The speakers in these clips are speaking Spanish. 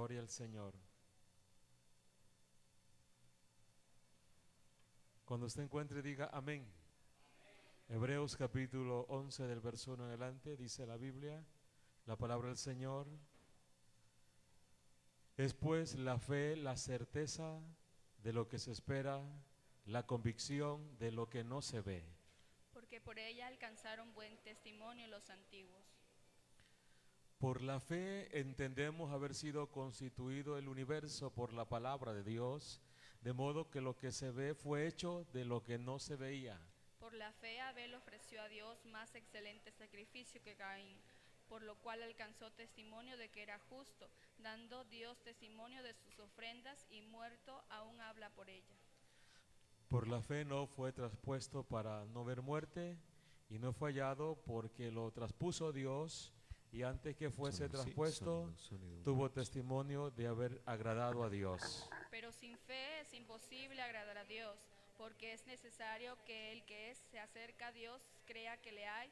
Gloria al Señor. Cuando usted encuentre, diga amén. Hebreos capítulo 11 del verso 1 en adelante, dice la Biblia, la palabra del Señor. Es pues la fe, la certeza de lo que se espera, la convicción de lo que no se ve. Porque por ella alcanzaron buen testimonio los antiguos. Por la fe entendemos haber sido constituido el universo por la palabra de Dios, de modo que lo que se ve fue hecho de lo que no se veía. Por la fe Abel ofreció a Dios más excelente sacrificio que Caín, por lo cual alcanzó testimonio de que era justo, dando Dios testimonio de sus ofrendas, y muerto aún habla por ella. Por la fe no fue traspuesto para no ver muerte, y no fue hallado porque lo traspuso Dios, y antes que fuese traspuesto tuvo testimonio de haber agradado a Dios. Pero sin fe es imposible agradar a Dios, porque es necesario que el que se acerca a Dios crea que le hay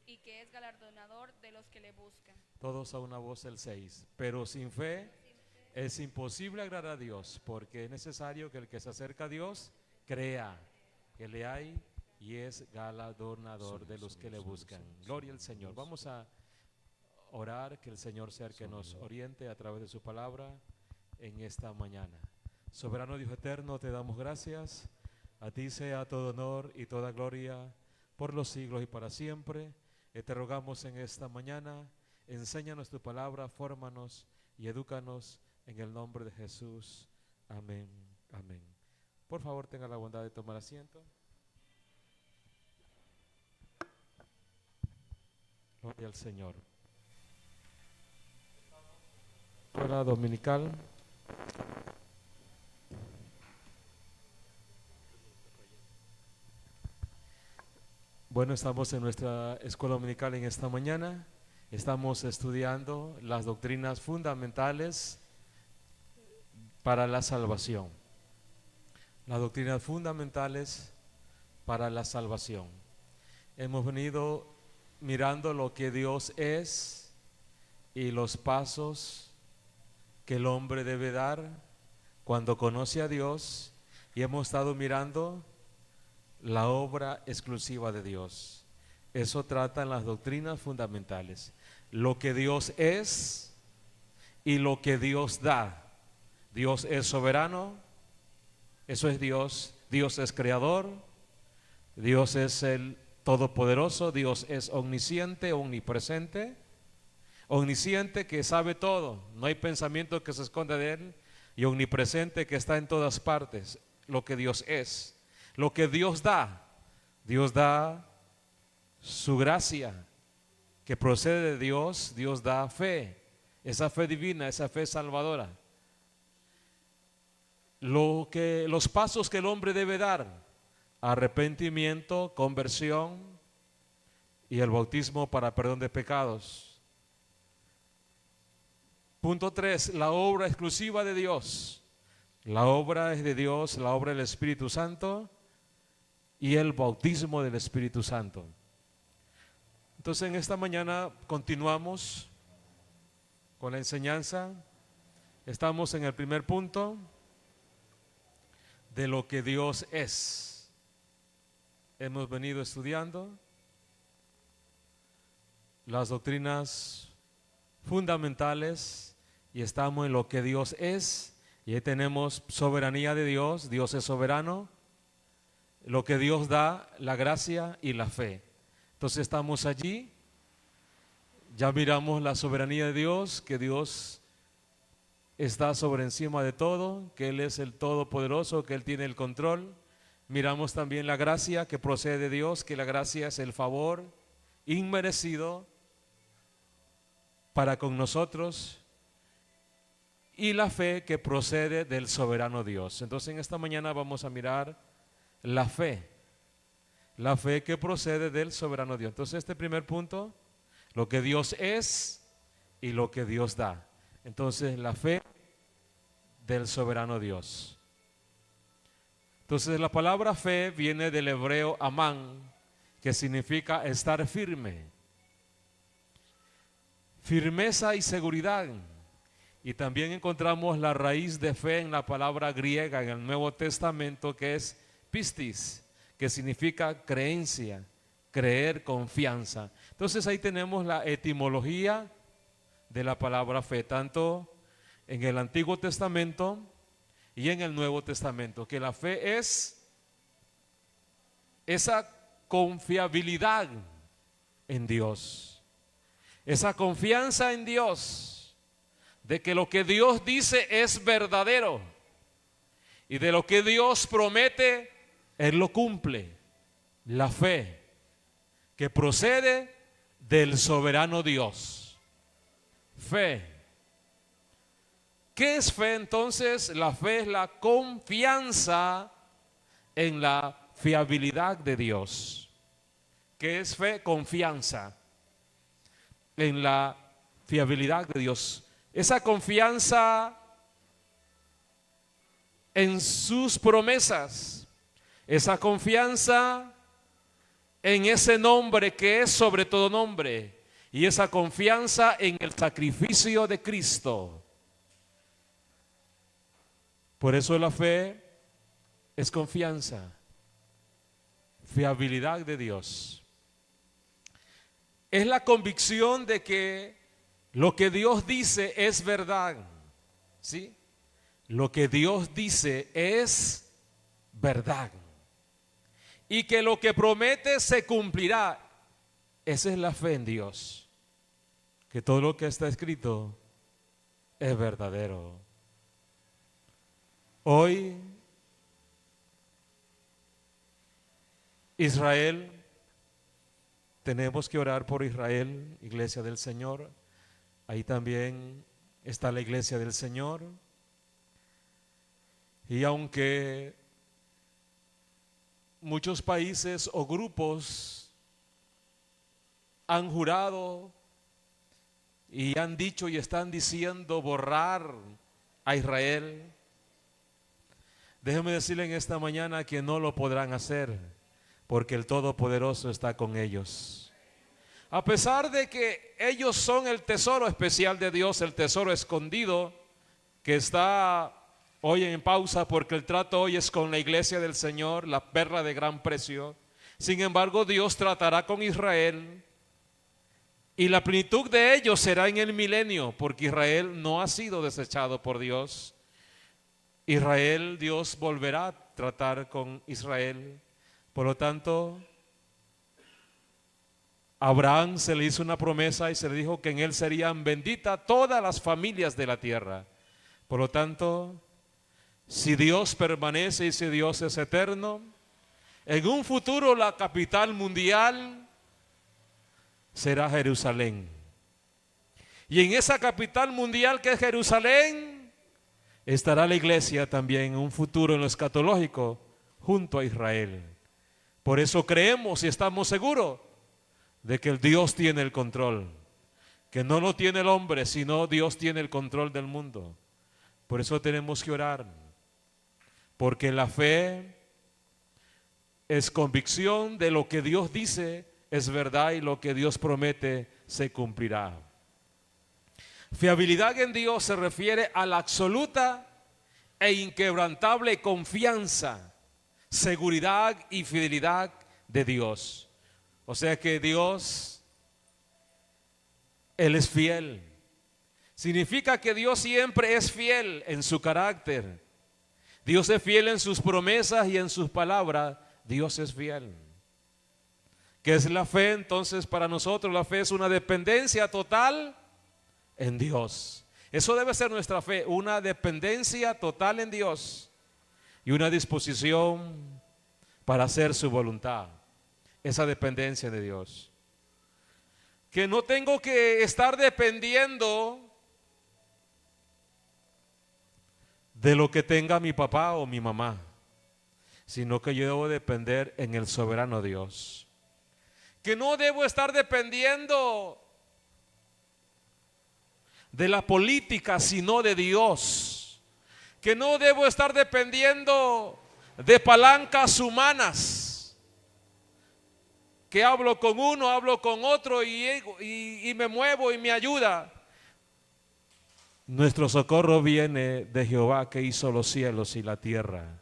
y que es galardonador de los que le buscan. Todos a una voz el 6. Pero sin fe es imposible agradar a Dios, porque es necesario que el que se acerca a Dios crea que le hay y es galardonador de los que le buscan. Gloria al Señor. Vamos a orar, que el Señor sea el que nos oriente a través de su palabra en esta mañana. Soberano Dios eterno, te damos gracias. A ti sea todo honor y toda gloria por los siglos y para siempre. Te rogamos en esta mañana, enséñanos tu palabra, fórmanos y edúcanos en el nombre de Jesús. Amén, amén. Por favor, tenga la bondad de tomar asiento. Gloria al Señor. Escuela dominical. Bueno, estamos en nuestra escuela dominical en esta mañana. Estamos estudiando las doctrinas fundamentales para la salvación. Las doctrinas fundamentales para la salvación. Hemos venido mirando lo que Dios es y los pasos que el hombre debe dar cuando conoce a Dios, y hemos estado mirando la obra exclusiva de Dios. Eso tratan las doctrinas fundamentales. Lo que Dios es y lo que Dios da. Dios es soberano, eso es Dios. Dios es creador, Dios es el todopoderoso, Dios es omnisciente, omnipresente. Omnisciente, que sabe todo, no hay pensamiento que se esconda de él, y omnipresente, que está en todas partes. Lo que Dios es, lo que Dios da su gracia que procede de Dios. Dios da fe, esa fe divina, esa fe salvadora. Los pasos que el hombre debe dar: arrepentimiento, conversión y el bautismo para perdón de pecados. Punto 3, la obra exclusiva de Dios. La obra es de Dios, la obra del Espíritu Santo y el bautismo del Espíritu Santo. Entonces en esta mañana continuamos con la enseñanza. Estamos en el primer punto de lo que Dios es. Hemos venido estudiando las doctrinas fundamentales y estamos en lo que Dios es, y ahí tenemos soberanía de Dios. Dios es soberano, lo que Dios da, la gracia y la fe. Entonces estamos allí, ya miramos la soberanía de Dios, que Dios está sobre encima de todo, que Él es el todopoderoso, que Él tiene el control. Miramos también la gracia que procede de Dios, que la gracia es el favor inmerecido para con nosotros, y la fe que procede del soberano Dios. Entonces en esta mañana vamos a mirar la fe que procede del soberano Dios. Entonces este primer punto, lo que Dios es y lo que Dios da. Entonces la fe del soberano Dios. Entonces la palabra fe viene del hebreo amán, que significa estar firme, firmeza y seguridad. Y también encontramos la raíz de fe en la palabra griega en el Nuevo Testamento, que es pistis, que significa creencia, creer, confianza. Entonces ahí tenemos la etimología de la palabra fe, tanto en el Antiguo Testamento y en el Nuevo Testamento, que la fe es esa confiabilidad en Dios, esa confianza en Dios, de que lo que Dios dice es verdadero y de lo que Dios promete, Él lo cumple. La fe que procede del soberano Dios. Fe. ¿Qué es fe entonces? La fe es la confianza en la fiabilidad de Dios. ¿Qué es fe? Confianza en la fiabilidad de Dios. Esa confianza en sus promesas, esa confianza en ese nombre que es sobre todo nombre, y esa confianza en el sacrificio de Cristo. Por eso la fe es confianza, fiabilidad de Dios. Es la convicción de que lo que Dios dice es verdad, ¿sí? Lo que Dios dice es verdad. Y que lo que promete se cumplirá. Esa es la fe en Dios. Que todo lo que está escrito es verdadero. Hoy, Israel, tenemos que orar por Israel, Iglesia del Señor. Ahí también está la Iglesia del Señor. Y aunque muchos países o grupos han jurado y han dicho y están diciendo borrar a Israel, déjeme decirle en esta mañana que no lo podrán hacer, porque el Todopoderoso está con ellos. A pesar de que ellos son el tesoro especial de Dios, el tesoro escondido, que está hoy en pausa porque el trato hoy es con la iglesia del Señor, la perla de gran precio. Sin embargo, Dios tratará con Israel y la plenitud de ellos será en el milenio, porque Israel no ha sido desechado por Dios. Israel, Dios volverá a tratar con Israel. Por lo tanto, a Abraham se le hizo una promesa y se le dijo que en él serían benditas todas las familias de la tierra. Por lo tanto, si Dios permanece y si Dios es eterno, en un futuro la capital mundial será Jerusalén. Y en esa capital mundial que es Jerusalén, estará la iglesia también en un futuro en lo escatológico junto a Israel. Por eso creemos y estamos seguros de que el Dios tiene el control, que no lo tiene el hombre, sino Dios tiene el control del mundo. Por eso tenemos que orar, porque la fe es convicción de lo que Dios dice es verdad y lo que Dios promete se cumplirá. Fiabilidad en Dios se refiere a la absoluta e inquebrantable confianza, seguridad y fidelidad de Dios. O sea que Dios, Él es fiel. Significa que Dios siempre es fiel en su carácter. Dios es fiel en sus promesas y en sus palabras. Dios es fiel. ¿Qué es la fe? Entonces para nosotros la fe es una dependencia total en Dios. Eso debe ser nuestra fe, una dependencia total en Dios y una disposición para hacer su voluntad. Esa dependencia de Dios. Que no tengo que estar dependiendo de lo que tenga mi papá o mi mamá, sino que yo debo depender en el soberano Dios. Que no debo estar dependiendo de la política, sino de Dios. Que no debo estar dependiendo de palancas humanas, que hablo con uno, hablo con otro y me muevo y me ayuda. Nuestro socorro viene de Jehová que hizo los cielos y la tierra.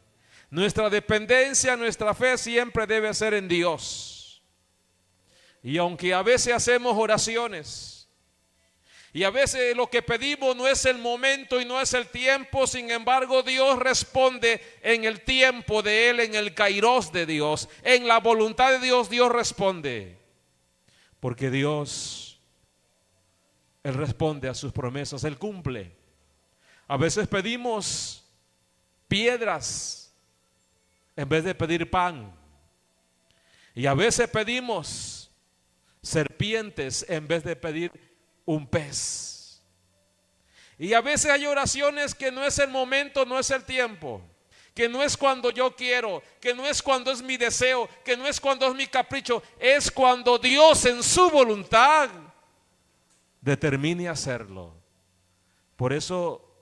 Nuestra dependencia, nuestra fe siempre debe ser en Dios. Y aunque a veces hacemos oraciones y a veces lo que pedimos no es el momento y no es el tiempo, sin embargo Dios responde en el tiempo de Él, en el kairos de Dios, en la voluntad de Dios, Dios responde. Porque Dios, Él responde a sus promesas, Él cumple. A veces pedimos piedras en vez de pedir pan. Y a veces pedimos serpientes en vez de pedir un pez. Y a veces hay oraciones que no es el momento, no es el tiempo, que no es cuando yo quiero, que no es cuando es mi deseo, que no es cuando es mi capricho, es cuando Dios en su voluntad determine hacerlo. Por eso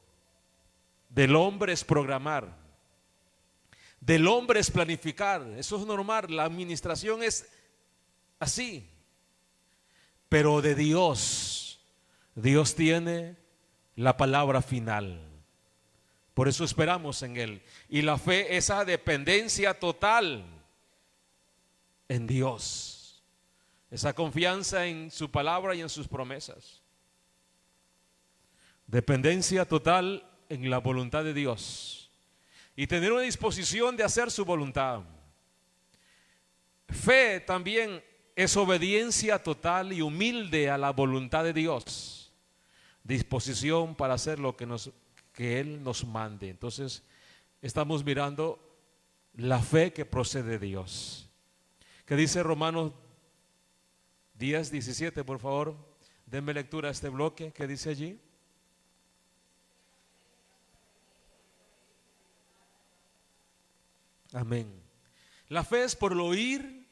del hombre es programar, del hombre es planificar, eso es normal, la administración es así. Pero de Dios, Dios tiene la palabra final. Por eso esperamos en Él. Y la fe, esa dependencia total en Dios, esa confianza en su palabra y en sus promesas. Dependencia total en la voluntad de Dios. Y tener una disposición de hacer su voluntad. Fe también es obediencia total y humilde a la voluntad de Dios. Disposición para hacer lo que Él nos mande. Entonces, estamos mirando la fe que procede de Dios. ¿Qué dice Romanos 10:17, por favor? Denme lectura a este bloque. ¿Qué dice allí? Amén. La fe es por el oír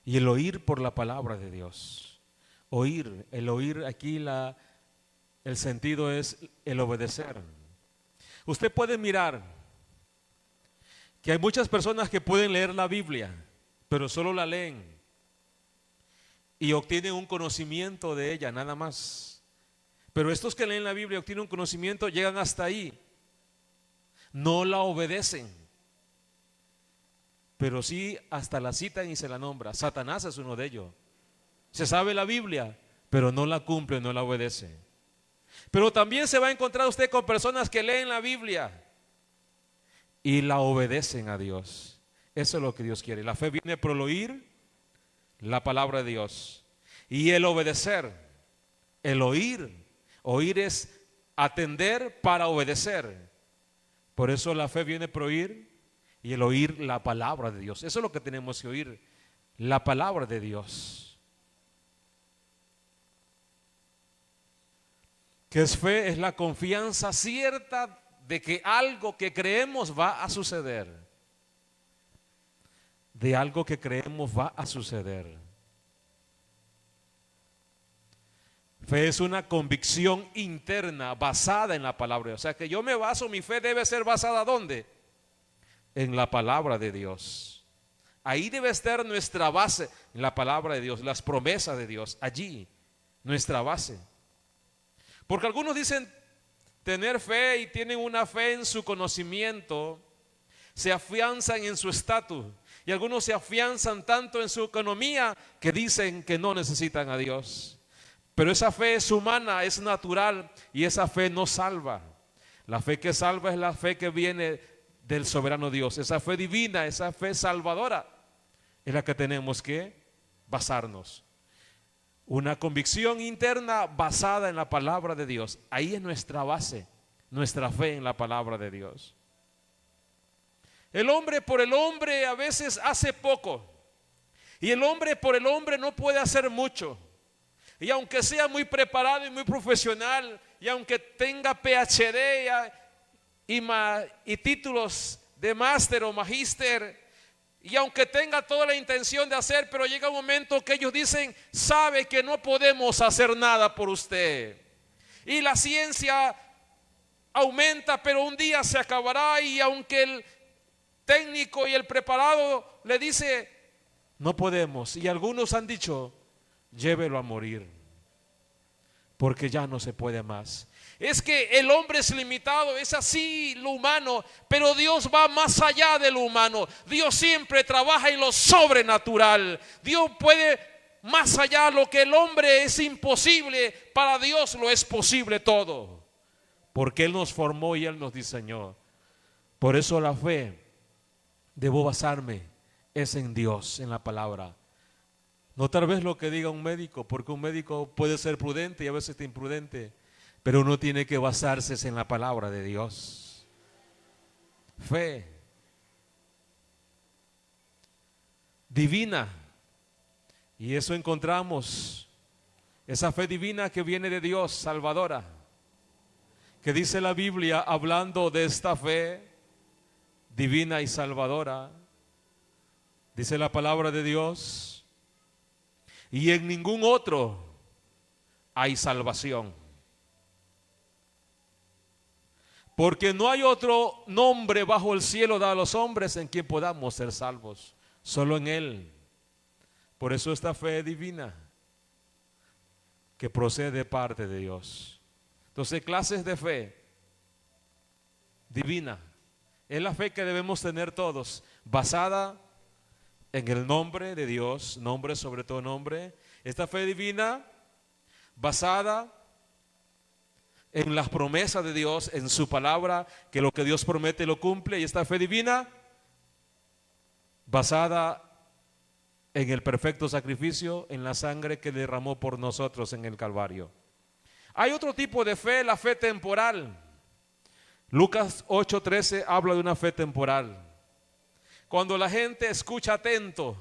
y el oír por la palabra de Dios. Oír, el oír aquí el sentido es el obedecer. Usted puede mirar que hay muchas personas que pueden leer la Biblia, pero solo la leen y obtienen un conocimiento de ella, nada más. Pero estos que leen la Biblia y obtienen un conocimiento, llegan hasta ahí, no la obedecen. Pero sí hasta la citan y se la nombra. Satanás es uno de ellos. Se sabe la Biblia, pero no la cumple, no la obedece. Pero también se va a encontrar usted con personas que leen la Biblia y la obedecen a Dios. Eso es lo que Dios quiere. La fe viene por el oír la palabra de Dios y el obedecer. El oír. Oír es atender para obedecer. Por eso la fe viene por oír y el oír la palabra de Dios. Eso es lo que tenemos que oír, la palabra de Dios. ¿Qué es fe? Es la confianza cierta de que algo que creemos va a suceder. De algo que creemos va a suceder. Fe es una convicción interna basada en la palabra. O sea que yo me baso, mi fe debe ser basada ¿dónde? En la palabra de Dios. Ahí debe estar nuestra base, en la palabra de Dios, las promesas de Dios, allí, nuestra base. Porque algunos dicen tener fe y tienen una fe en su conocimiento, se afianzan en su estatus, y algunos se afianzan tanto en su economía que dicen que no necesitan a Dios. Pero esa fe es humana, es natural, y esa fe no salva. La fe que salva es la fe que viene del soberano Dios. Esa fe divina, esa fe salvadora es la que tenemos que basarnos. Una convicción interna basada en la palabra de Dios. Ahí es nuestra base, nuestra fe en la palabra de Dios. El hombre por el hombre a veces hace poco, y el hombre por el hombre no puede hacer mucho. Y aunque sea muy preparado y muy profesional, y aunque tenga PhD y títulos de máster o magíster, y aunque tenga toda la intención de hacer, pero llega un momento que ellos dicen, sabe que no podemos hacer nada por usted. Y la ciencia aumenta, pero un día se acabará, y aunque el técnico y el preparado le dice, no podemos, y algunos han dicho, llévelo a morir, porque ya no se puede más. Es que el hombre es limitado, es así lo humano, pero Dios va más allá de lo humano. Dios siempre trabaja en lo sobrenatural. Dios puede más allá. Lo que el hombre es imposible, para Dios lo es posible todo. Porque Él nos formó y Él nos diseñó. Por eso la fe, debo basarme, es en Dios, en la palabra. No tal vez lo que diga un médico, porque un médico puede ser prudente y a veces imprudente, pero uno tiene que basarse en la palabra de Dios. Fe divina, y eso encontramos, esa fe divina que viene de Dios, salvadora, que dice la Biblia hablando de esta fe divina y salvadora. Dice la palabra de Dios: y en ningún otro hay salvación, porque no hay otro nombre bajo el cielo dado a los hombres en quien podamos ser salvos, solo en Él. Por eso esta fe divina que procede de parte de Dios. Entonces, clases de fe divina es la fe que debemos tener todos, basada en el nombre de Dios, nombre sobre todo nombre. Esta fe divina basada en las promesas de Dios, en su palabra, que lo que Dios promete lo cumple. Y esta fe divina basada en el perfecto sacrificio, en la sangre que derramó por nosotros en el Calvario. Hay otro tipo de fe, la fe temporal. Lucas 8:13 habla de una fe temporal. Cuando la gente escucha atento,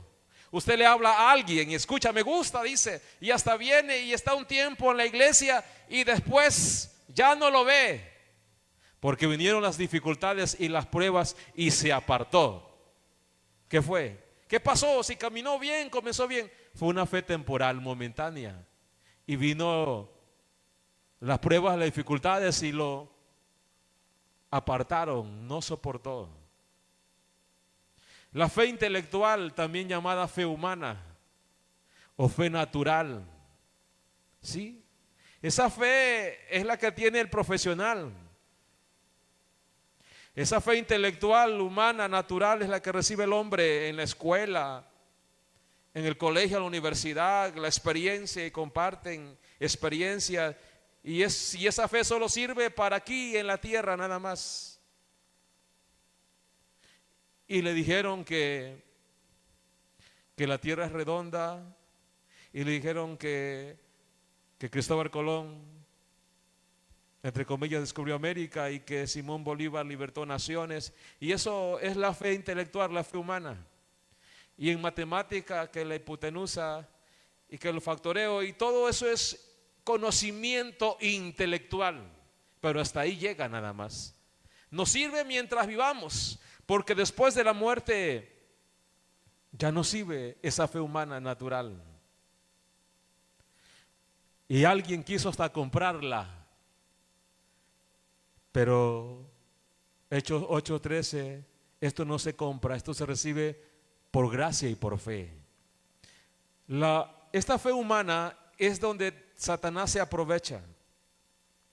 usted le habla a alguien y escucha, me gusta, dice, y hasta viene y está un tiempo en la iglesia y después ya no lo ve, porque vinieron las dificultades y las pruebas y se apartó. ¿Qué fue? ¿Qué pasó? Si caminó bien, comenzó bien. Fue una fe temporal, momentánea, y vino las pruebas, las dificultades y lo apartaron, no soportó. La fe intelectual, también llamada fe humana o fe natural, ¿sí? Esa fe es la que tiene el profesional. Esa fe intelectual, humana, natural es la que recibe el hombre en la escuela, en el colegio, en la universidad, la experiencia, y comparten experiencia. Y esa fe solo sirve para aquí en la tierra nada más. Y le dijeron que la tierra es redonda, y le dijeron que Cristóbal Colón, entre comillas, descubrió América, y que Simón Bolívar libertó naciones. Y eso es la fe intelectual, la fe humana. Y en matemática, que la hipotenusa y que el factoreo, y todo eso es conocimiento intelectual, pero hasta ahí llega nada más. Nos sirve mientras vivamos, porque después de la muerte ya no sirve esa fe humana natural. Y alguien quiso hasta comprarla, pero Hechos 8:13, esto no se compra, esto se recibe por gracia y por fe. Esta fe humana es donde Satanás se aprovecha.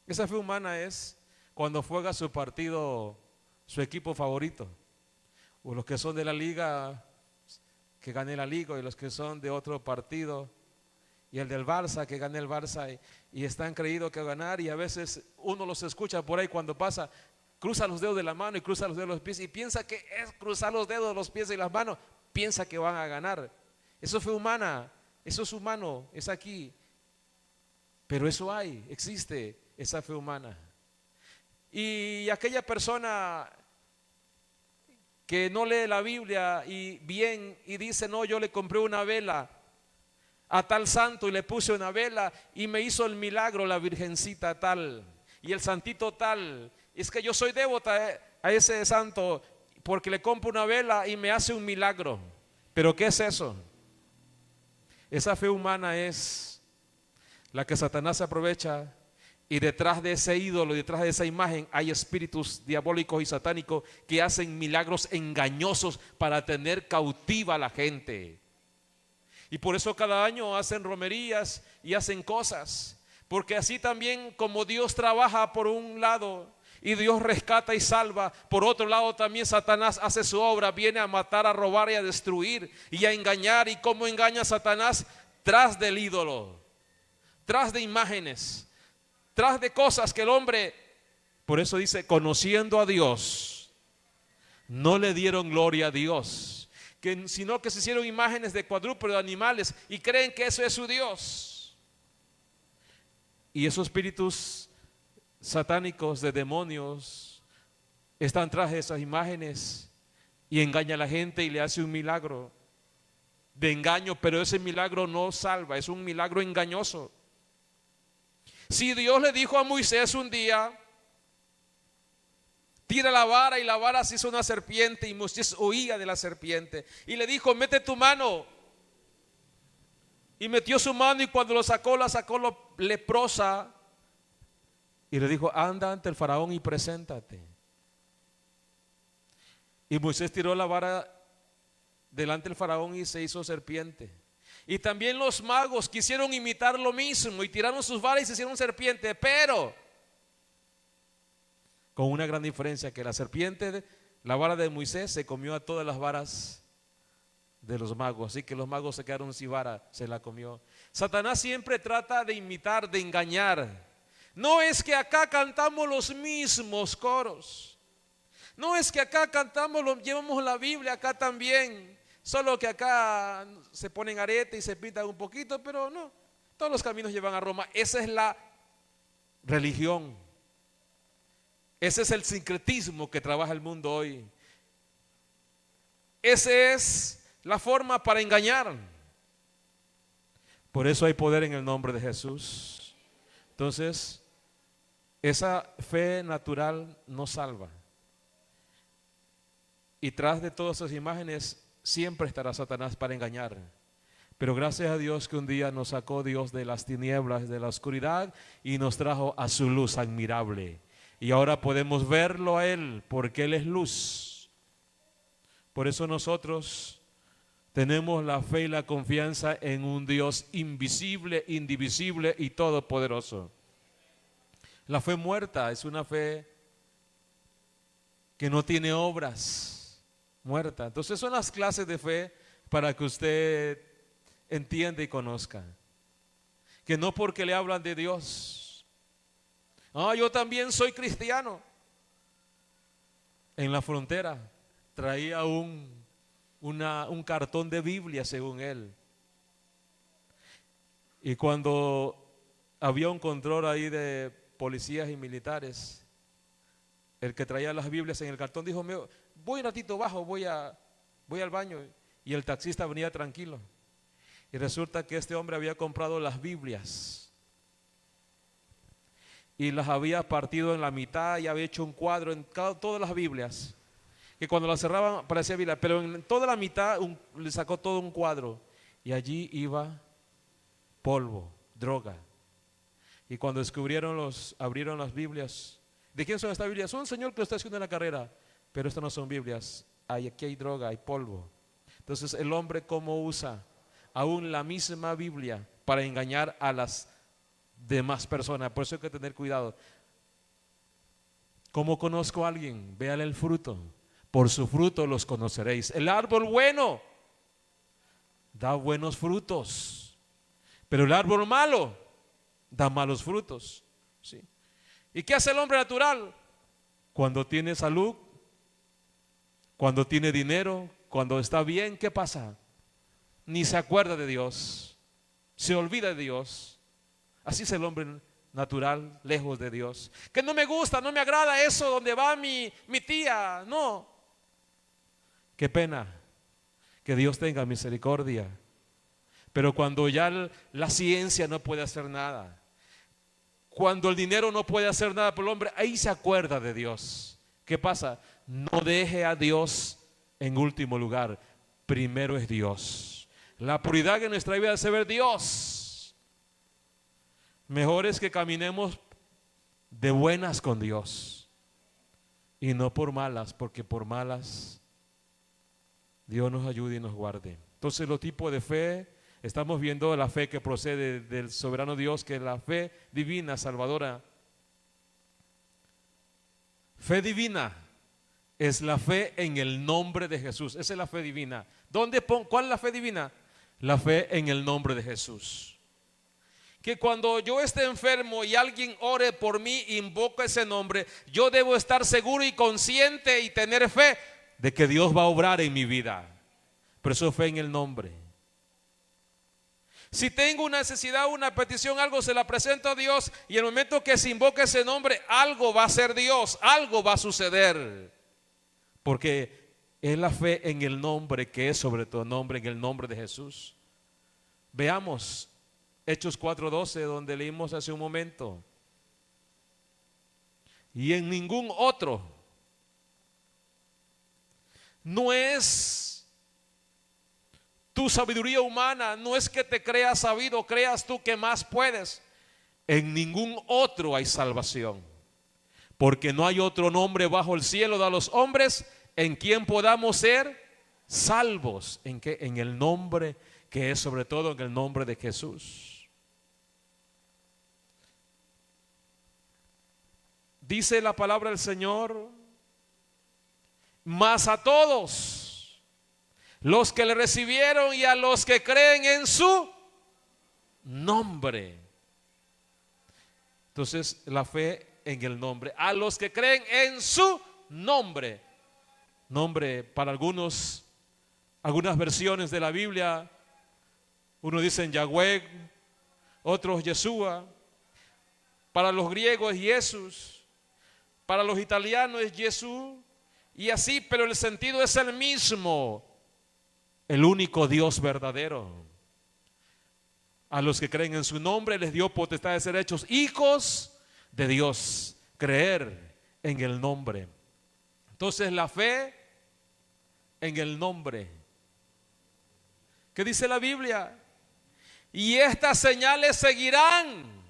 Esa fe humana es cuando juega su partido, su equipo favorito, o los que son de la liga, que gane la liga, y los que son de otro partido, y el del Barça, que gane el Barça, y están creídos que ganar. Y a veces uno los escucha por ahí cuando pasa, cruza los dedos de la mano y cruza los dedos de los pies, y piensa que es cruzar los dedos de los pies y las manos, piensa que van a ganar. Eso es fe humana, eso es humano, es aquí. Pero eso existe esa fe humana. Y aquella persona que no lee la Biblia y dice, no, yo le compré una vela a tal santo y le puse una vela y me hizo el milagro la virgencita tal y el santito tal. Es que yo soy devota a ese santo porque le compro una vela y me hace un milagro. ¿Pero qué es eso? Esa fe humana es la que Satanás se aprovecha, y detrás de ese ídolo, detrás de esa imagen, hay espíritus diabólicos y satánicos que hacen milagros engañosos para tener cautiva a la gente. Y por eso cada año hacen romerías y hacen cosas, Porque así también como Dios trabaja por un lado y Dios rescata y salva, por otro lado también Satanás hace su obra, viene a matar, a robar y a destruir y a engañar. ¿Y cómo engaña a Satanás? Tras del ídolo, tras de imágenes, tras de cosas que el hombre, por eso dice, conociendo a Dios, no le dieron gloria a Dios, sino que se hicieron imágenes de cuadrúpedos, de animales, y creen que eso es su Dios. Y esos espíritus satánicos de demonios están tras de esas imágenes y engaña a la gente y le hace un milagro de engaño, pero ese milagro no salva, es un milagro engañoso. Si Dios le dijo a Moisés un día, tira la vara, y la vara se hizo una serpiente, y Moisés huía de la serpiente, y le dijo, mete tu mano, y metió su mano, y cuando la sacó leprosa, y le dijo, anda ante el faraón y preséntate. Y Moisés tiró la vara delante del faraón y se hizo serpiente. Y también los magos quisieron imitar lo mismo y tiraron sus varas y se hicieron serpiente, pero con una gran diferencia, que la serpiente, la vara de Moisés, se comió a todas las varas de los magos, así que los magos se quedaron sin vara, se la comió. Satanás siempre trata de imitar, de engañar. No es que acá cantamos los mismos coros, no es que acá cantamos, llevamos la Biblia acá también, solo que acá se ponen arete y se pintan un poquito, pero no, todos los caminos llevan a Roma. Esa es la religión, ese es el sincretismo que trabaja el mundo hoy. Esa es la forma para engañar. Por eso hay poder en el nombre de Jesús. Entonces, esa fe natural no salva. Y tras de todas esas imágenes siempre estará Satanás para engañar. Pero gracias a Dios que un día nos sacó Dios de las tinieblas, de la oscuridad, y nos trajo a su luz admirable. Y ahora podemos verlo a Él, porque Él es luz. Por eso nosotros tenemos la fe y la confianza en un Dios invisible, indivisible y todopoderoso. La fe muerta es una fe que no tiene obras, muerta. Entonces son las clases de fe para que usted entienda y conozca. Que no porque le hablan de Dios, yo también soy cristiano. En la frontera traía un cartón de Biblia según él. Y cuando había un control ahí de policías y militares, el que traía las Biblias en el cartón dijo, voy un ratito bajo, voy al baño. Y el taxista venía tranquilo. Y resulta que este hombre había comprado las Biblias y las había partido en la mitad y había hecho un cuadro en todas las Biblias, que cuando las cerraban parecía Biblia, pero en toda la mitad le sacó todo un cuadro, y allí iba polvo, droga. Y cuando abrieron las Biblias, ¿de quién son estas Biblias? Son un señor que lo está haciendo en la carrera, pero estas no son Biblias, aquí hay droga, hay polvo. Entonces el hombre, ¿cómo usa aún la misma Biblia para engañar a las demás personas? Por eso hay que tener cuidado. ¿Cómo conozco a alguien? Véale el fruto. Por su fruto los conoceréis. El árbol bueno da buenos frutos, pero el árbol malo da malos frutos. ¿Sí? ¿Y qué hace el hombre natural? Cuando tiene salud, cuando tiene dinero, cuando está bien, ¿qué pasa? Ni se acuerda de Dios, se olvida de Dios. Así es el hombre natural, lejos de Dios. Que no me gusta, no me agrada eso donde va mi tía. No. Qué pena. Que Dios tenga misericordia. Pero cuando ya la ciencia no puede hacer nada, cuando el dinero no puede hacer nada por el hombre, ahí se acuerda de Dios. ¿Qué pasa? No deje a Dios en último lugar. Primero es Dios. La prioridad en nuestra vida debe ser Dios. Mejor es que caminemos de buenas con Dios y no por malas, porque por malas Dios nos ayude y nos guarde. Entonces los tipos de fe Estamos viendo la fe que procede del soberano Dios, que es la fe divina, salvadora. Fe divina es la fe en el nombre de Jesús. Esa es la fe divina. ¿Cuál es la fe divina? La fe en el nombre de Jesús. Que cuando yo esté enfermo y alguien ore por mí, invoque ese nombre, yo debo estar seguro y consciente y tener fe de que Dios va a obrar en mi vida. Pero eso es fe en el nombre. Si tengo una necesidad, una petición, algo, se la presento a Dios, y el momento que se invoque ese nombre, algo va a hacer Dios, algo va a suceder. Porque es la fe en el nombre que es sobre todo nombre, en el nombre de Jesús. Veamos Hechos 4:12, donde leímos hace un momento. Y en ningún otro. No es tu sabiduría humana, no es que te creas sabido, creas tú que más puedes. En ningún otro hay salvación, porque no hay otro nombre bajo el cielo de los hombres en quien podamos ser salvos. ¿En qué? En el nombre que es sobre todo en el nombre de Jesús. Dice la palabra del Señor: mas a todos los que le recibieron y a los que creen en su nombre. Entonces, la fe en el nombre. A los que creen en su nombre. Nombre para algunas versiones de la Biblia. Uno dice Yahweh, otros Yeshua. Para los griegos es Jesús. Para los italianos es Jesús. Y así, pero el sentido es el mismo. El único Dios verdadero. A los que creen en su nombre les dio potestad de ser hechos hijos de Dios. Creer en el nombre. Entonces la fe en el nombre. ¿Qué dice la Biblia? Y estas señales seguirán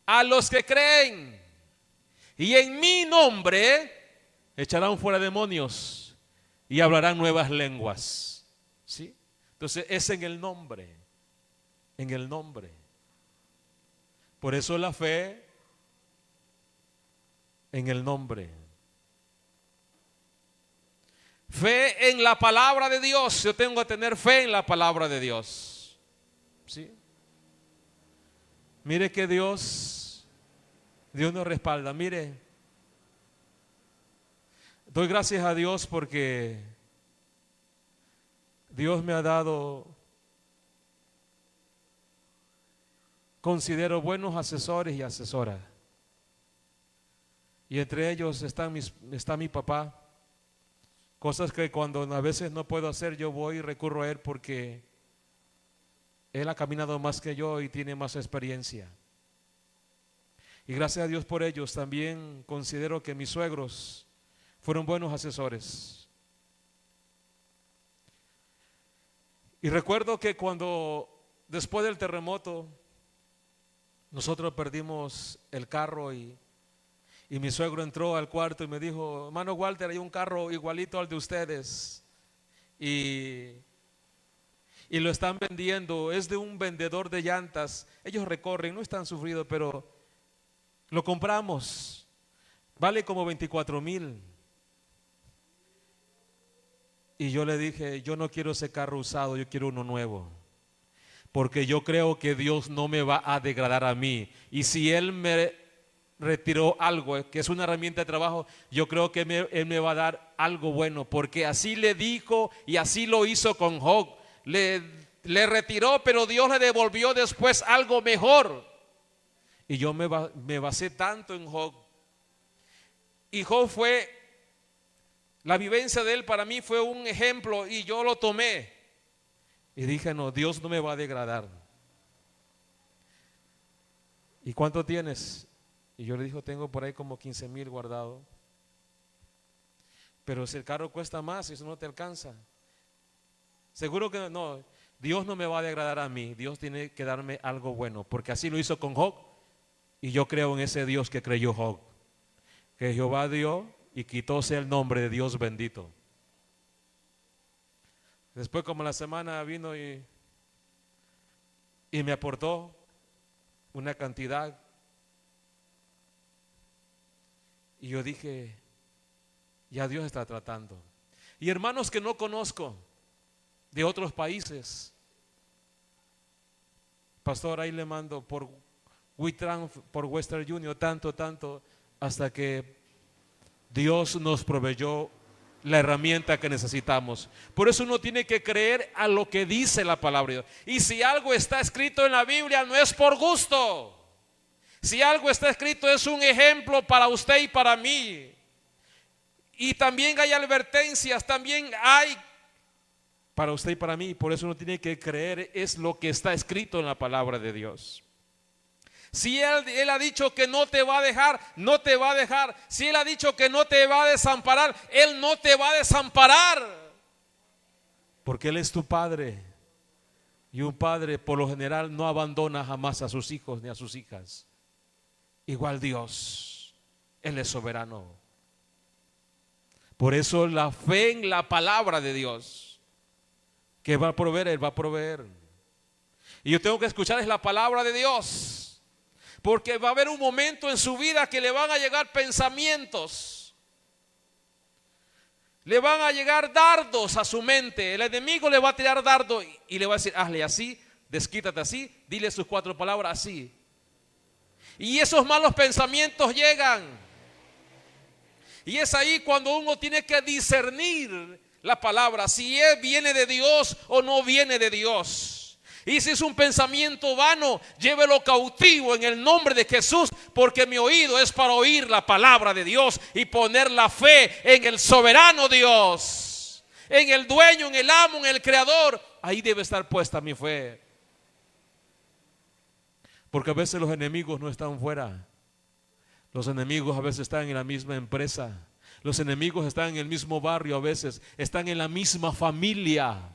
a los que creen. Y en mi nombre echarán fuera demonios. Y hablarán nuevas lenguas. ¿Sí? Entonces es en el nombre. En el nombre. Por eso la fe en el nombre. Fe en la palabra de Dios. Yo tengo que tener fe en la palabra de Dios. ¿Sí? Mire que Dios nos respalda. Mire. Doy gracias a Dios porque Dios me ha dado, considero, buenos asesores y asesoras. Y entre ellos está mi papá. Cosas que cuando a veces no puedo hacer, yo voy y recurro a él porque él ha caminado más que yo y tiene más experiencia. Y gracias a Dios por ellos. También considero que mis suegros fueron buenos asesores. Y recuerdo que después del terremoto, nosotros perdimos el carro y mi suegro entró al cuarto y me dijo: hermano Walter, hay un carro igualito al de ustedes y lo están vendiendo, es de un vendedor de llantas, ellos recorren, no están sufridos, pero lo compramos, vale como 24,000. Y yo le dije: yo no quiero ese carro usado, yo quiero uno nuevo. Porque yo creo que Dios no me va a degradar a mí. Y si Él me retiró algo, que es una herramienta de trabajo, yo creo que Él me va a dar algo bueno. Porque así le dijo y así lo hizo con Job. Le retiró, pero Dios le devolvió después algo mejor. Y yo me basé tanto en Job. Y Job fue... La vivencia de él para mí fue un ejemplo y yo lo tomé. Y dije: no, Dios no me va a degradar. ¿Y cuánto tienes? Y yo le dije: tengo por ahí como 15,000 guardado. Pero si el carro cuesta más, eso no te alcanza. Seguro que no, Dios no me va a degradar a mí. Dios tiene que darme algo bueno, porque así lo hizo con Job. Y yo creo en ese Dios que creyó Job, que Jehová dio y quitóse el nombre de Dios bendito. Después, como la semana vino y me aportó una cantidad, y yo dije, ya Dios está tratando. Y hermanos que no conozco de otros países, pastor, ahí le mando por WeTrans, por Western Union, tanto, hasta que Dios nos proveyó la herramienta que necesitamos. Por eso uno tiene que creer a lo que dice la palabra de Dios. Y si algo está escrito en la Biblia, no es por gusto. Si algo está escrito, es un ejemplo para usted y para mí. Y también hay advertencias, también hay para usted y para mí. Por eso uno tiene que creer es lo que está escrito en la palabra de Dios. Si él ha dicho que no te va a dejar, no te va a dejar. Si Él ha dicho que no te va a desamparar, Él no te va a desamparar. Porque Él es tu Padre. Y un padre por lo general no abandona jamás a sus hijos ni a sus hijas. Igual Dios, Él es soberano. Por eso la fe en la palabra de Dios, que va a proveer, Él va a proveer. Y yo tengo que escuchar es la palabra de Dios. Porque va a haber un momento en su vida que le van a llegar pensamientos. Le van a llegar dardos a su mente. El enemigo le va a tirar dardo y le va a decir, hazle así, desquítate así, dile sus 4 palabras así. Y esos malos pensamientos llegan. Y es ahí cuando uno tiene que discernir la palabra, si viene de Dios o no viene de Dios. Y si es un pensamiento vano, llévelo cautivo en el nombre de Jesús, porque mi oído es para oír la palabra de Dios y poner la fe en el soberano Dios, en el dueño, en el amo, en el creador. Ahí debe estar puesta mi fe. Porque a veces los enemigos no están fuera. Los enemigos a veces están en la misma empresa. Los enemigos están en el mismo barrio a veces. Están en la misma familia.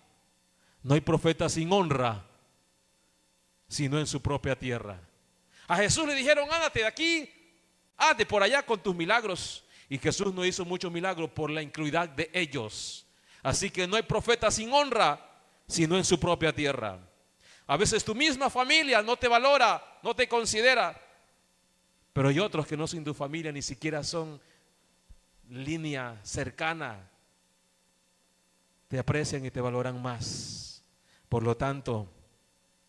No hay profeta sin honra, sino en su propia tierra. A Jesús le dijeron, ándate de aquí, ándate por allá con tus milagros. Y Jesús no hizo muchos milagros por la incredulidad de ellos. Así que no hay profeta sin honra, sino en su propia tierra. A veces tu misma familia no te valora, no te considera. Pero hay otros que no son tu familia, ni siquiera son línea cercana. Te aprecian y te valoran más. Por lo tanto,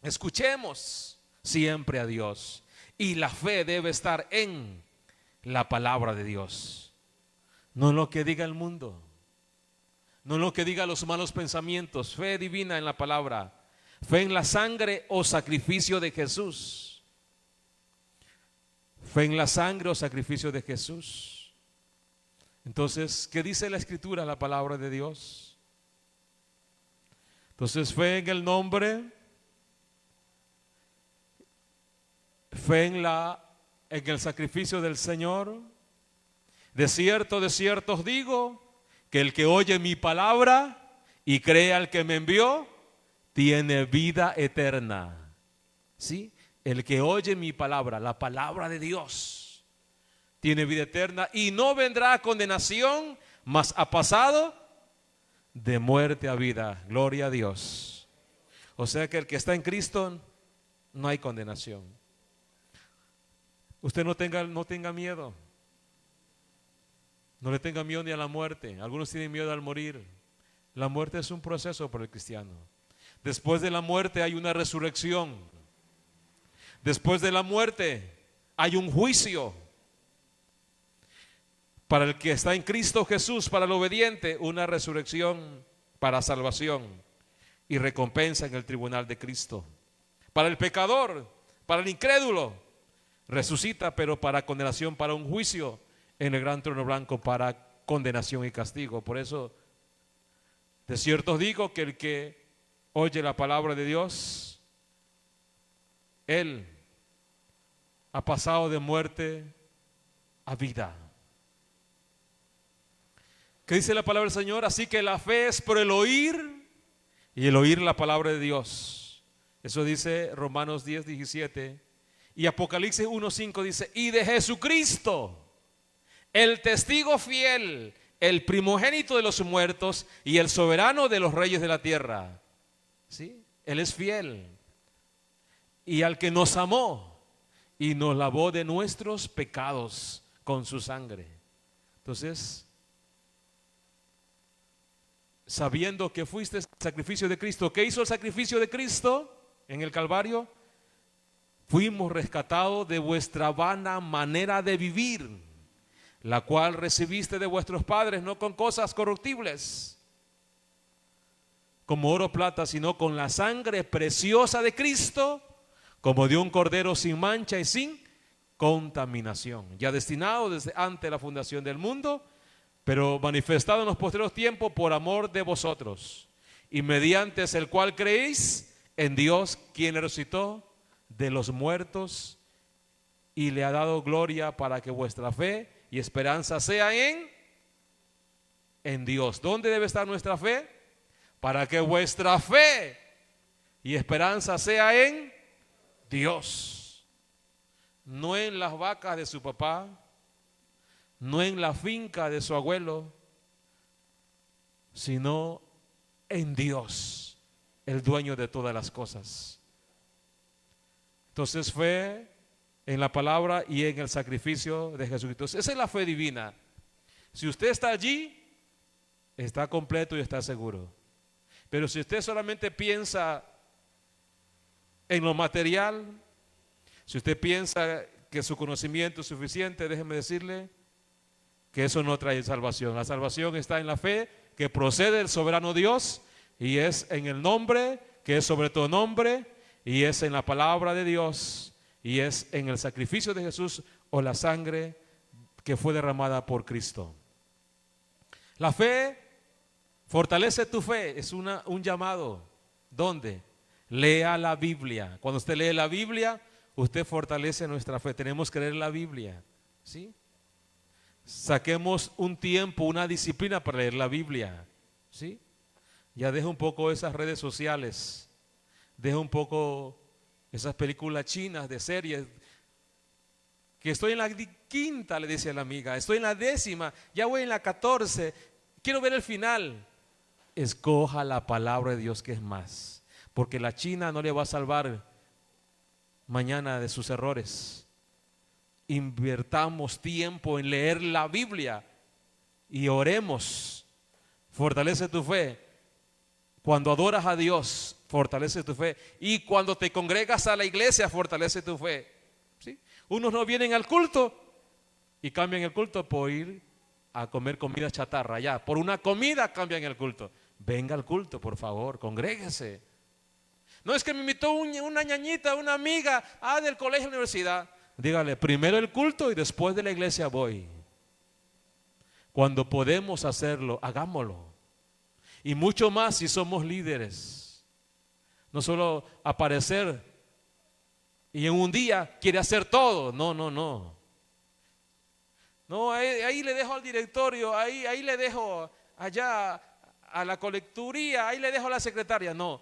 escuchemos siempre a Dios. Y la fe debe estar en la palabra de Dios. No en lo que diga el mundo. No en lo que diga los malos pensamientos. Fe divina en la palabra. Fe en la sangre o sacrificio de Jesús. Fe en la sangre o sacrificio de Jesús. Entonces, ¿qué dice la Escritura, la palabra de Dios? Entonces, fe en el nombre, fe en el sacrificio del Señor. De cierto os digo, que el que oye mi palabra y cree al que me envió, tiene vida eterna. ¿Sí? El que oye mi palabra, la palabra de Dios, tiene vida eterna y no vendrá a condenación, mas ha pasado de muerte a vida. Gloria a Dios. O sea que el que está en Cristo no hay condenación. Usted no tenga miedo. No le tenga miedo ni a la muerte. Algunos tienen miedo al morir. La muerte es un proceso para el cristiano. Después de la muerte hay una resurrección. Después de la muerte hay un juicio. Para el que está en Cristo Jesús, para el obediente, una resurrección para salvación y recompensa en el tribunal de Cristo. Para el pecador, para el incrédulo, resucita, pero para condenación, para un juicio en el gran trono blanco, para condenación y castigo. Por eso, de cierto os digo que el que oye la palabra de Dios, él ha pasado de muerte a vida. ¿Qué dice la palabra del Señor? Así que la fe es por el oír y el oír la palabra de Dios. Eso dice Romanos 10:17. Y Apocalipsis 1:5 dice, y de Jesucristo, el testigo fiel, el primogénito de los muertos y el soberano de los reyes de la tierra. ¿Sí? Él es fiel. Y al que nos amó y nos lavó de nuestros pecados con su sangre. Entonces, sabiendo que fuiste el sacrificio de Cristo, ¿qué hizo el sacrificio de Cristo en el Calvario? Fuimos rescatados de vuestra vana manera de vivir, la cual recibiste de vuestros padres, no con cosas corruptibles, como oro o plata, sino con la sangre preciosa de Cristo, como de un cordero sin mancha y sin contaminación, ya destinado desde antes de la fundación del mundo, pero manifestado en los posteriores tiempos por amor de vosotros, y mediante el cual creéis en Dios, quien le resucitó de los muertos y le ha dado gloria, para que vuestra fe y esperanza sea en Dios. ¿Dónde debe estar nuestra fe? Para que vuestra fe y esperanza sea en Dios, no en las vacas de su papá, no en la finca de su abuelo, sino en Dios, el dueño de todas las cosas. Entonces, fe en la palabra y en el sacrificio de Jesucristo. Esa es la fe divina. Si usted está allí, está completo y está seguro. Pero si usted solamente piensa en lo material, si usted piensa que su conocimiento es suficiente, déjeme decirle que eso no trae salvación. La salvación está en la fe que procede del soberano Dios, y es en el nombre que es sobre todo nombre, y es en la palabra de Dios, y es en el sacrificio de Jesús o la sangre que fue derramada por Cristo. La fe fortalece tu fe, es un llamado. ¿Dónde? Lea la Biblia. Cuando usted lee la Biblia, usted fortalece nuestra fe. Tenemos que leer la Biblia, ¿sí? Saquemos un tiempo, una disciplina para leer la Biblia, ¿sí? Ya deja un poco esas redes sociales, deja un poco esas películas chinas de series. Que estoy en la quinta, le dice a la amiga, estoy en la 10ª, ya voy en la 14, quiero ver el final. Escoja la palabra de Dios, que es más, porque la China no le va a salvar mañana de sus errores. Invertamos tiempo en leer la Biblia y oremos. Fortalece tu fe. Cuando adoras a Dios, fortalece tu fe. Y cuando te congregas a la iglesia, fortalece tu fe, ¿sí? Unos no vienen al culto y cambian el culto por ir a comer comida chatarra. Ya, por una comida cambian el culto. Venga al culto, por favor, congréguese. No es que me invitó una ñañita, una amiga, del colegio, universidad. Dígale, primero el culto y después de la iglesia voy. Cuando podemos hacerlo, hagámoslo. Y mucho más si somos líderes. No solo aparecer y en un día quiere hacer todo. No, no, no. No, ahí le dejo al directorio, ahí le dejo allá a la colecturía, ahí le dejo a la secretaria. No.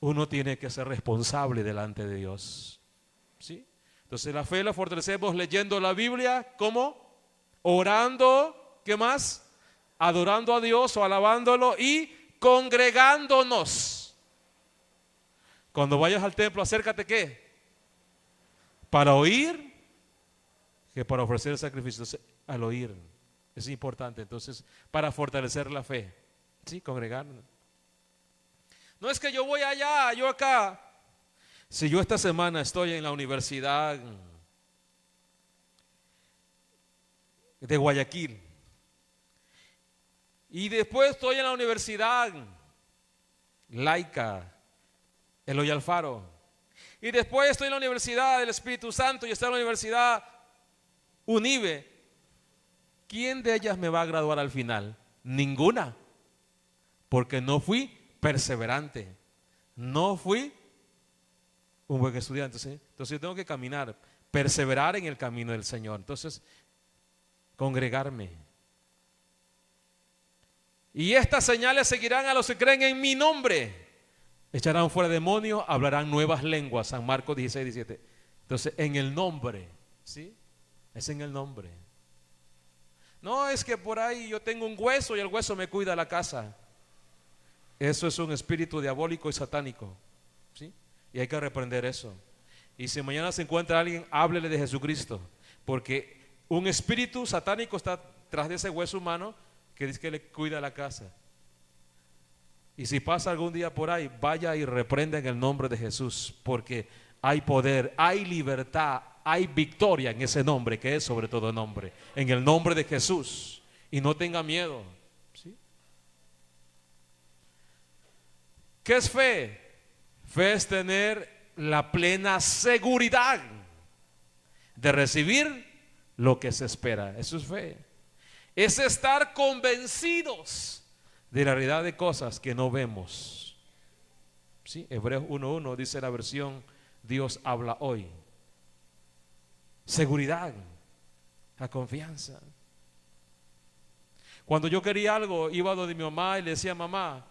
Uno tiene que ser responsable delante de Dios, ¿sí? Entonces la fe la fortalecemos leyendo la Biblia. ¿Cómo? Orando. ¿Qué más? Adorando a Dios o alabándolo, y congregándonos. Cuando vayas al templo, acércate, ¿qué? Para oír, que para ofrecer el sacrificio. Entonces, al oír es importante. Entonces, para fortalecer la fe, ¿sí? Congregarnos. No es que yo voy allá, yo acá. Si yo esta semana estoy en la Universidad de Guayaquil y después estoy en la Universidad Laica, Eloy Alfaro, y después estoy en la Universidad del Espíritu Santo y estoy en la Universidad Unive, ¿quién de ellas me va a graduar al final? Ninguna, porque no fui perseverante, no fui un buen estudiante, ¿sí? Entonces yo tengo que caminar, perseverar en el camino del Señor. Entonces, congregarme. Y estas señales seguirán a los que creen en mi nombre. Echarán fuera demonios, hablarán nuevas lenguas. San Marcos 16:17. Entonces, en el nombre, ¿sí? Es en el nombre. No, es que por ahí yo tengo un hueso y el hueso me cuida la casa. Eso es un espíritu diabólico y satánico, ¿sí? Y hay que reprender eso. Y si mañana se encuentra alguien, háblele de Jesucristo, porque un espíritu satánico está tras de ese hueso humano que dice que le cuida la casa. Y si pasa algún día por ahí, vaya y reprenda en el nombre de Jesús, porque hay poder, hay libertad, hay victoria en ese nombre que es sobre todo nombre, en el nombre de Jesús. Y no tenga miedo, ¿sí? ¿Qué es fe? Fe es tener la plena seguridad de recibir lo que se espera. Eso es fe. Es estar convencidos de la realidad de cosas que no vemos. ¿Sí? Hebreos 1:1 dice la versión Dios habla hoy. Seguridad, la confianza. Cuando yo quería algo, iba donde mi mamá y le decía: mamá,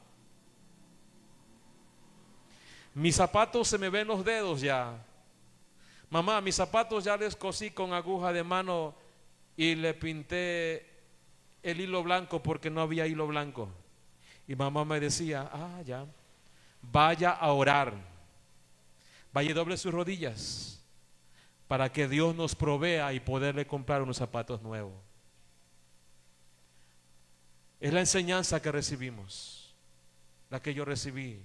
mis zapatos se me ven los dedos ya. Mamá, mis zapatos ya les cosí con aguja de mano y le pinté el hilo blanco porque no había hilo blanco. Y mamá me decía: ya, vaya a orar, vaya y doble sus rodillas para que Dios nos provea y poderle comprar unos zapatos nuevos. Es la enseñanza que recibimos, la que yo recibí.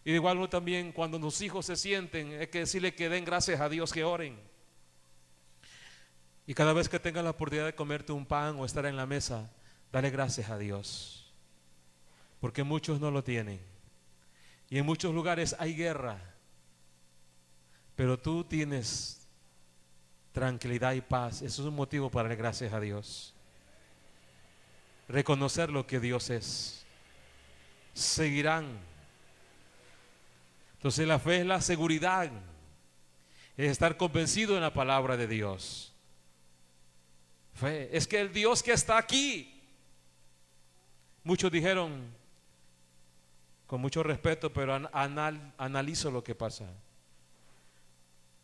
Y de igual modo también cuando los hijos se sienten, hay que decirle que den gracias a Dios, que oren. Y cada vez que tengan la oportunidad de comerte un pan o estar en la mesa, dale gracias a Dios, porque muchos no lo tienen. Y en muchos lugares hay guerra, pero tú tienes tranquilidad y paz. Eso es un motivo para darle gracias a Dios. Reconocer lo que Dios es. Seguirán. Entonces la fe es la seguridad, es estar convencido en la palabra de Dios. Fe es que el Dios que está aquí, muchos dijeron, con mucho respeto, pero analizo lo que pasa.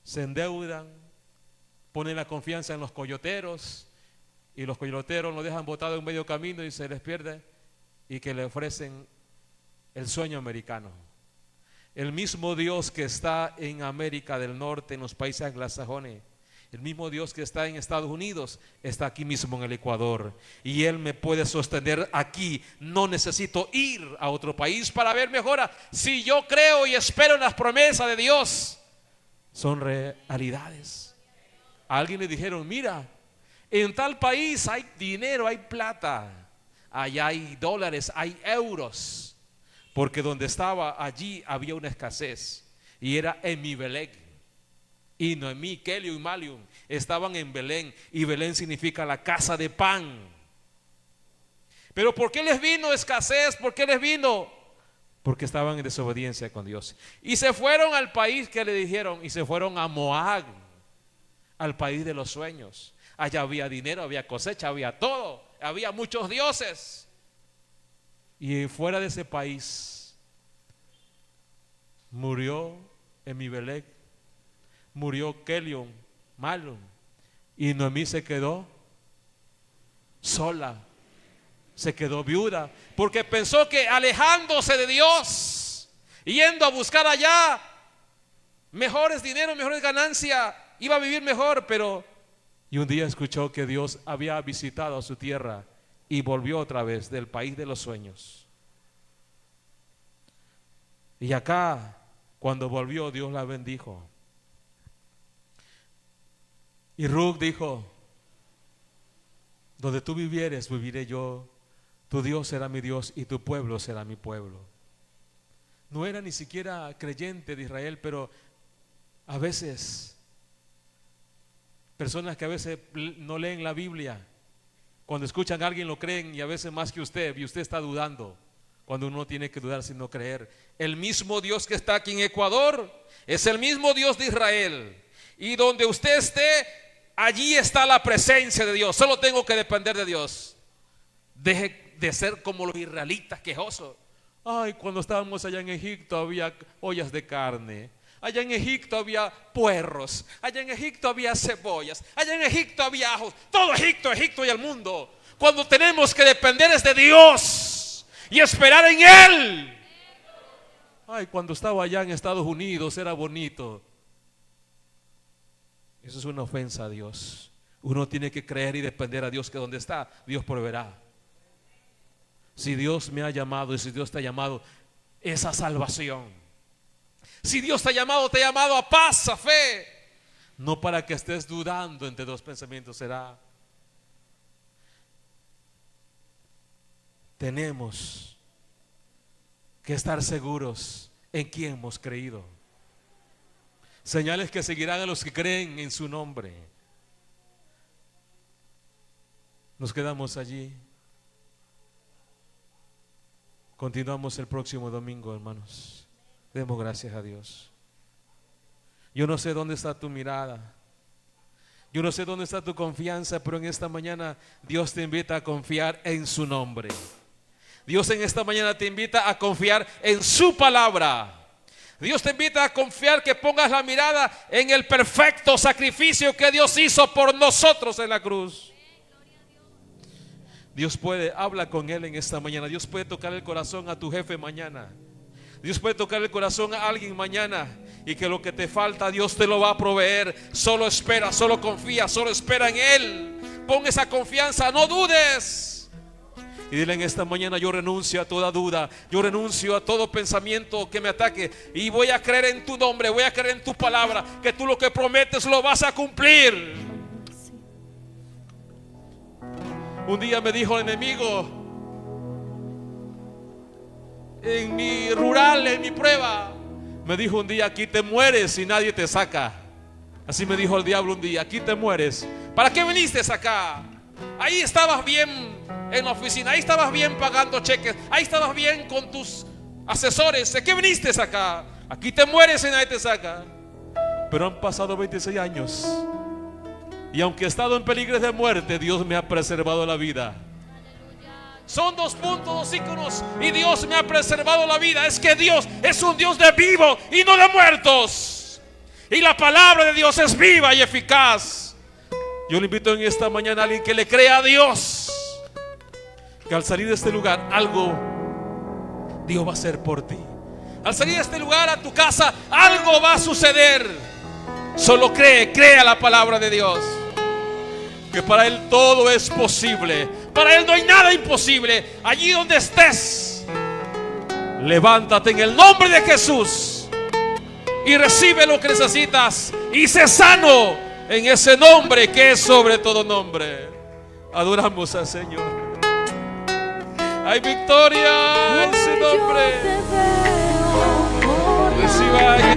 Se endeudan, ponen la confianza en los coyoteros, y los coyoteros lo dejan botado en medio camino y se les pierde, y que le ofrecen el sueño americano. El mismo Dios que está en América del Norte, en los países anglosajones, el mismo Dios que está en Estados Unidos, está aquí mismo en el Ecuador. Y Él me puede sostener aquí. No necesito ir a otro país para ver mejora. Si yo creo y espero en las promesas de Dios, son realidades. A alguien le dijeron: mira, en tal país hay dinero, hay plata, allá hay dólares, hay euros. Porque donde estaba, allí había una escasez, y era en mi Belén. Y Noemí, Kelio y Malium estaban en Belén, y Belén significa la casa de pan. Pero ¿por qué les vino escasez? ¿Por qué les vino? Porque estaban en desobediencia con Dios. Y se fueron al país que le dijeron, y se fueron a Moab, al país de los sueños. Allá había dinero, había cosecha, había todo, había muchos dioses. Y fuera de ese país murió Emimelec, murió Kelion, Malum, y Noemí se quedó sola, se quedó viuda, porque pensó que alejándose de Dios, yendo a buscar allá mejores dinero, mejores ganancias, iba a vivir mejor. Y un día escuchó que Dios había visitado a su tierra y volvió otra vez del país de los sueños. Y acá, cuando volvió, Dios la bendijo. Y Ruth dijo: donde tú vivieres, viviré yo. Tu Dios será mi Dios y tu pueblo será mi pueblo. No era ni siquiera creyente de Israel, pero a veces, personas que a veces no leen la Biblia, cuando escuchan a alguien lo creen, y a veces más que usted, y usted está dudando, cuando uno no tiene que dudar sino creer. El mismo Dios que está aquí en Ecuador es el mismo Dios de Israel, y donde usted esté, allí está la presencia de Dios. Solo tengo que depender de Dios. Deje de ser como los israelitas quejosos. Ay, cuando estábamos allá en Egipto había ollas de carne, allá en Egipto había puerros, allá en Egipto había cebollas, allá en Egipto había ajos. Todo Egipto, Egipto y el mundo. Cuando tenemos que depender es de Dios y esperar en Él. Ay, cuando estaba allá en Estados Unidos era bonito. Eso es una ofensa a Dios. Uno tiene que creer y depender a Dios, que donde está, Dios proveerá. Si Dios me ha llamado y si Dios te ha llamado, esa salvación. Si Dios te ha llamado a paz, a fe. No para que estés dudando entre dos pensamientos será. Tenemos que estar seguros en quién hemos creído. Señales que seguirán a los que creen en su nombre. Nos quedamos allí. Continuamos el próximo domingo, hermanos. Demos gracias a Dios. Yo no sé dónde está tu mirada. Yo no sé dónde está tu confianza, pero en esta mañana Dios te invita a confiar en su nombre. Dios en esta mañana te invita a confiar en su palabra. Dios te invita a confiar, que pongas la mirada en el perfecto sacrificio que Dios hizo por nosotros en la cruz. Dios puede, habla con Él en esta mañana. Dios puede tocar el corazón a tu jefe mañana. Dios puede tocar el corazón a alguien mañana, y que lo que te falta Dios te lo va a proveer. Solo espera, solo confía, solo espera en Él. Pon esa confianza, no dudes. Y dile en esta mañana: yo renuncio a toda duda, yo renuncio a todo pensamiento que me ataque, y voy a creer en tu nombre, voy a creer en tu palabra, que tú lo que prometes lo vas a cumplir. Un día me dijo el enemigo, en mi rural, en mi prueba, me dijo un día: aquí te mueres y nadie te saca. Así me dijo el diablo un día: aquí te mueres. ¿Para qué viniste acá? Ahí estabas bien en la oficina, ahí estabas bien pagando cheques, ahí estabas bien con tus asesores. ¿De qué viniste acá? Aquí te mueres y nadie te saca. Pero han pasado 26 años, y aunque he estado en peligro de muerte, Dios me ha preservado la vida. Son 2 puntos, 2 íconos, y Dios me ha preservado la vida. Es que Dios es un Dios de vivos y no de muertos, y la palabra de Dios es viva y eficaz. Yo le invito en esta mañana a alguien que le crea a Dios, que al salir de este lugar algo Dios va a hacer por ti. Al salir de este lugar a tu casa, algo va a suceder. Solo cree a la palabra de Dios, que para Él todo es posible. Para Él no hay nada imposible. Allí donde estés, levántate en el nombre de Jesús y recibe lo que necesitas, y sé sano en ese nombre que es sobre todo nombre. Adoramos al Señor. Hay victoria en su nombre. Reciba